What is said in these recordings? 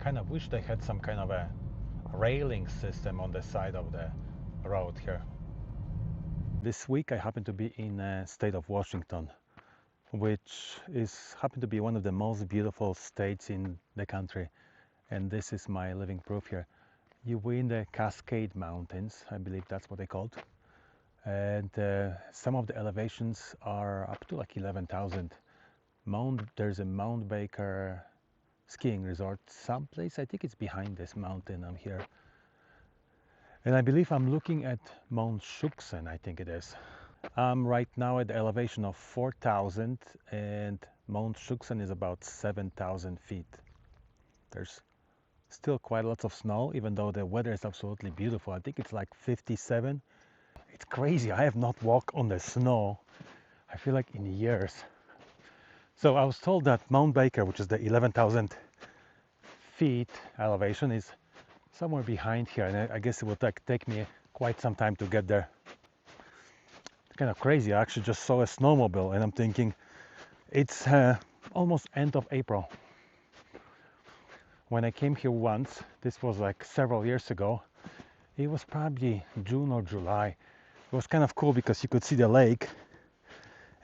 kind of wish they had some kind of a railing system on the side of the road here. This week I happen to be in the state of Washington, which happen to be one of the most beautiful states in the country, and this is my living proof here. We're in the Cascades Mountains, I believe that's what they called, and some of the elevations are up to like 11,000. There's a Mount Baker skiing resort someplace. I think it's behind this mountain. I'm here, and I believe I'm looking at Mount Shuksan, I think it is. I'm right now at the elevation of 4,000, and Mount Shuksan is about 7,000 feet. There's still quite lots of snow, even though the weather is absolutely beautiful. I think it's like 57. It's crazy. I have not walked on the snow, I feel like, in years. So I was told that Mount Baker, which is the 11,000 feet elevation, is somewhere behind here, and I guess it would take me quite some time to get there. It's kind of crazy. I actually just saw a snowmobile, and I'm thinking it's almost end of April. When I came here once, this was like several years ago, it was probably June or July. It was kind of cool because you could see the lake,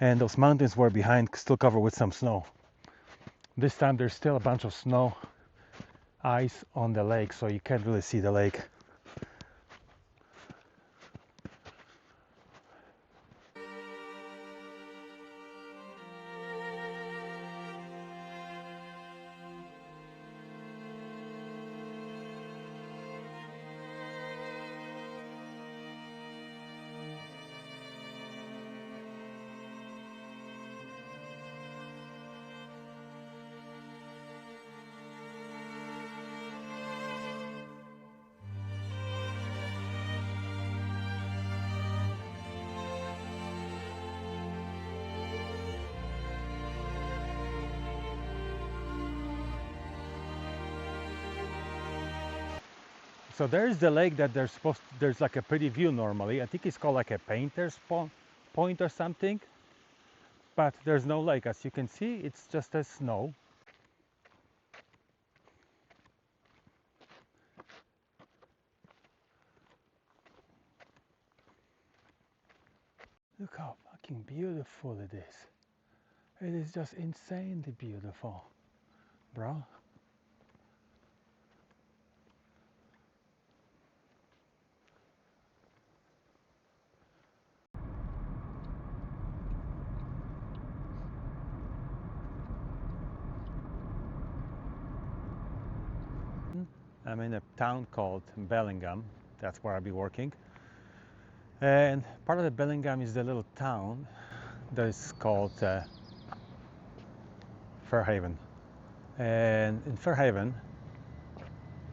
and those mountains were behind, still covered with some snow. This time there's still a bunch of snow, ice on the lake, so you can't really see the lake. So there's the lake that there's like a pretty view normally. I think it's called like a painter's point or something. But there's no lake. As you can see, it's just a snow. Look how fucking beautiful it is. It is just insanely beautiful, bro. I'm in a town called Bellingham. That's where I'll be working. And part of the Bellingham is the little town that is called Fairhaven. And in Fairhaven,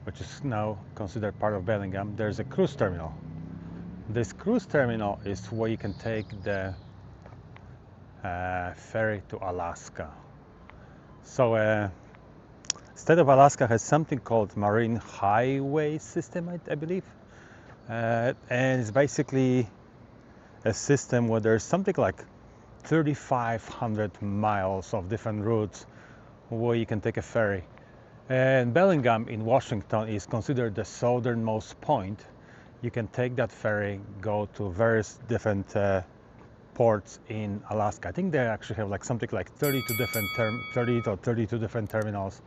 which is now considered part of Bellingham, there's a cruise terminal. This cruise terminal is where you can take the ferry to Alaska. So state of Alaska has something called marine highway system, I believe, and it's basically a system where there's something like 3,500 miles of different routes where you can take a ferry. And Bellingham in Washington is considered the southernmost point. You can take that ferry, go to various different ports in Alaska. I think they actually have like something like 30 to 32 different terminals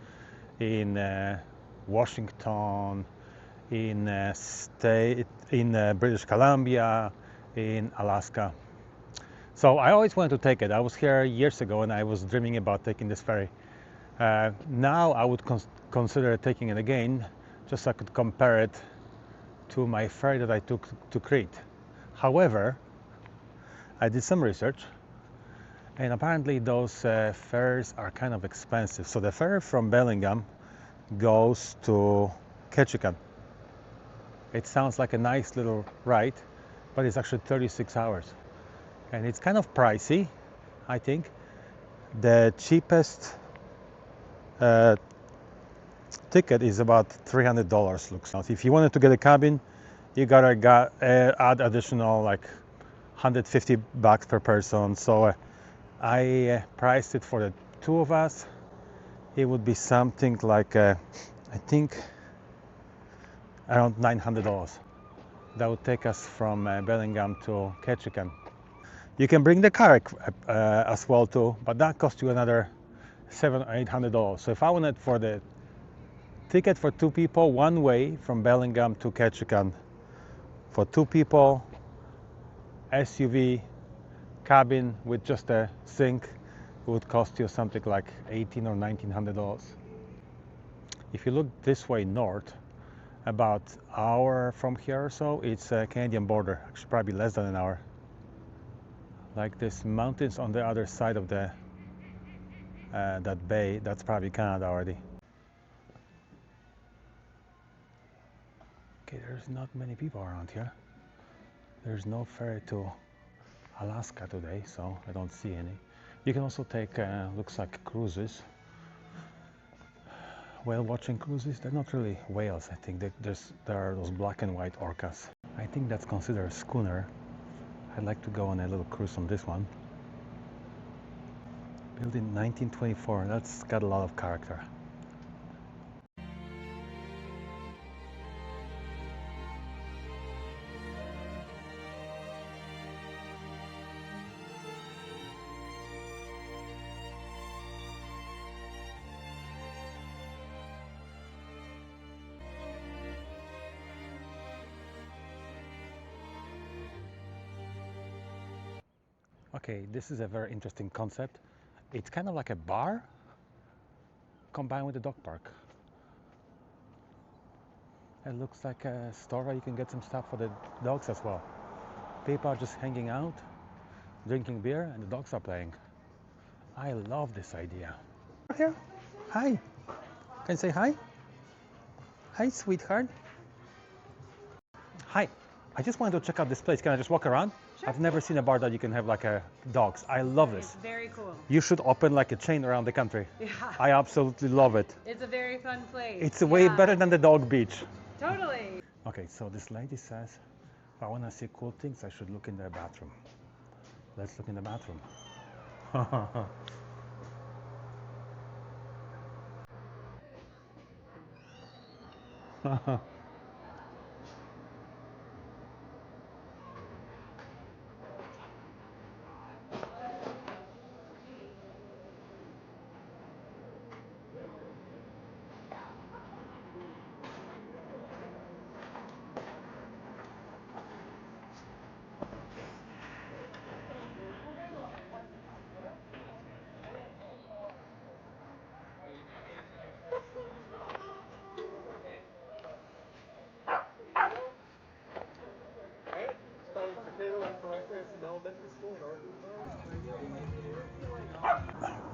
in Washington, in British Columbia, in Alaska. So I always wanted to take it. I was here years ago and I was dreaming about taking this ferry. Now I would consider taking it again, just so I could compare it to my ferry that I took to Crete. However, I did some research, and apparently those ferries are kind of expensive. So the ferry from Bellingham goes to Ketchikan. It sounds like a nice little ride, but it's actually 36 hours. And it's kind of pricey, I think. The cheapest ticket is about $300, looks like. If you wanted to get a cabin, you gotta add additional like $150 per person. So I priced it for the two of us. It would be something like I think around $900. That would take us from Bellingham to Ketchikan. You can bring the car as well too, but that costs you another $700 or $800. So if I wanted for the ticket for 2 people one way from Bellingham to Ketchikan for 2 people, SUV, cabin with just a sink, it would cost you something like $1,800 or $1,900. If you look this way north, about an hour from here or so, it's a Canadian border, actually probably less than an hour. Like this mountains on the other side of the that bay, that's probably Canada already. Okay, there's not many people around here. There's no ferry to Alaska today, so I don't see any. You can also take, looks like cruises. Whale watching cruises, they're not really whales, I think. There are those black and white orcas. I think that's considered a schooner. I'd like to go on a little cruise on this one. Built in 1924, that's got a lot of character. Okay, this is a very interesting concept. It's kind of like a bar combined with a dog park. It looks like a store where you can get some stuff for the dogs as well. People are just hanging out, drinking beer, and the dogs are playing. I love this idea. Here, hi. Can you say hi? Hi, sweetheart. Hi. I just wanted to check out this place. Can I just walk around? Sure. I've never seen a bar that you can have like a dogs. I love this. It's very cool. You should open like a chain around the country. Yeah. I absolutely love it. It's a very fun place. It's way better than the dog beach. Totally. Okay, so this lady says, if I want to see cool things, I should look in the bathroom. Let's look in the bathroom.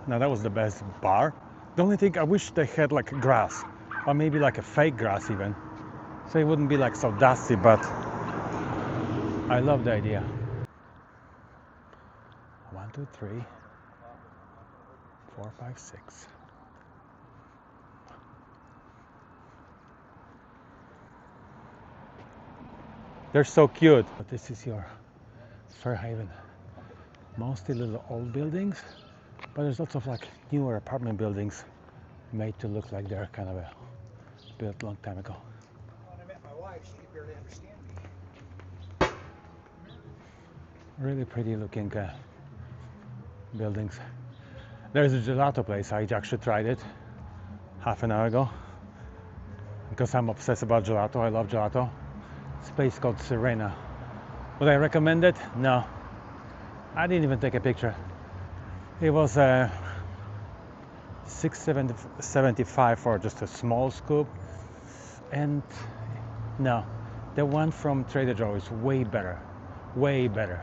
Now that was the best bar. The only thing I wish they had like grass, or maybe like a fake grass even, so it wouldn't be like so dusty, but I love the idea. 1, 2, 3, 4, 5, 6. They're so cute. But this is your Fairhaven. Mostly little old buildings, but there's lots of like newer apartment buildings made to look like they're kind of built a long time ago. When I met my wife, she could barely understand me. Really pretty looking buildings. There's a gelato place. I actually tried it half an hour ago because I'm obsessed about gelato. I love gelato. It's a place called Serena. Would I recommend it? No. I didn't even take a picture. It was $6.75 for just a small scoop, and no, the one from Trader Joe's is way better, way better.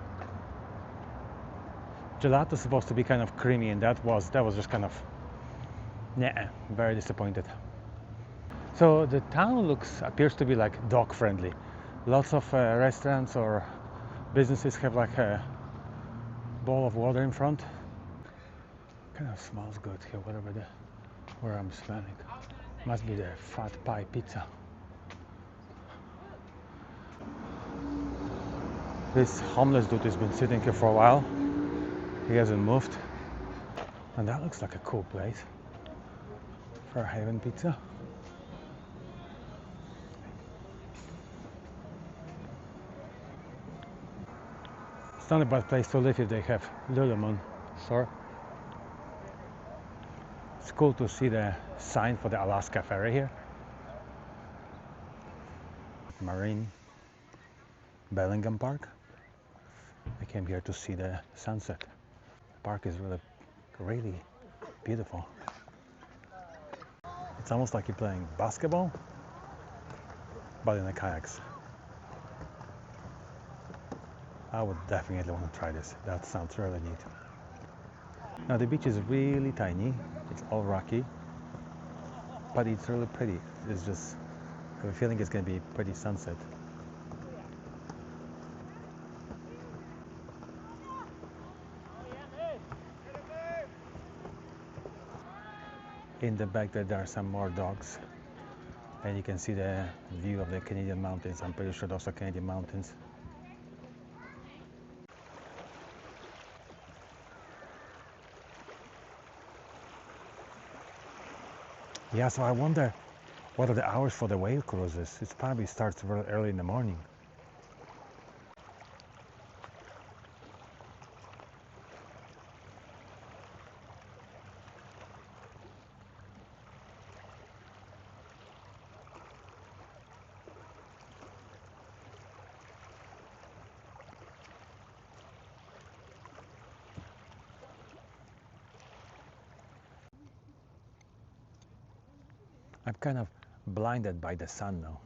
Gelato is supposed to be kind of creamy, and that was just kind of, nah, very disappointed. So the town appears to be like dog friendly. Lots of restaurants or businesses have like a bowl of water in front. Kind of smells good here, where I'm smelling. Must be the Fat Pie Pizza. This homeless dude has been sitting here for a while. He hasn't moved. And that looks like a cool place. Fairhaven Pizza. It's not a bad place to live if they have Lululemon store. It's cool to see the sign for the Alaska Ferry here. Marine Bellingham Park. I came here to see the sunset. The park is really beautiful. It's almost like you're playing basketball, but in the kayaks. I would definitely want to try this. That sounds really neat. Now the beach is really tiny. It's all rocky, but it's really pretty. It's just, I have a feeling it's going to be a pretty sunset. In the back there are some more dogs, and you can see the view of the Canadian mountains. I'm pretty sure those are Canadian mountains. Yeah, so I wonder what are the hours for the whale cruises. It probably starts very early in the morning. I'm kind of blinded by the sun now.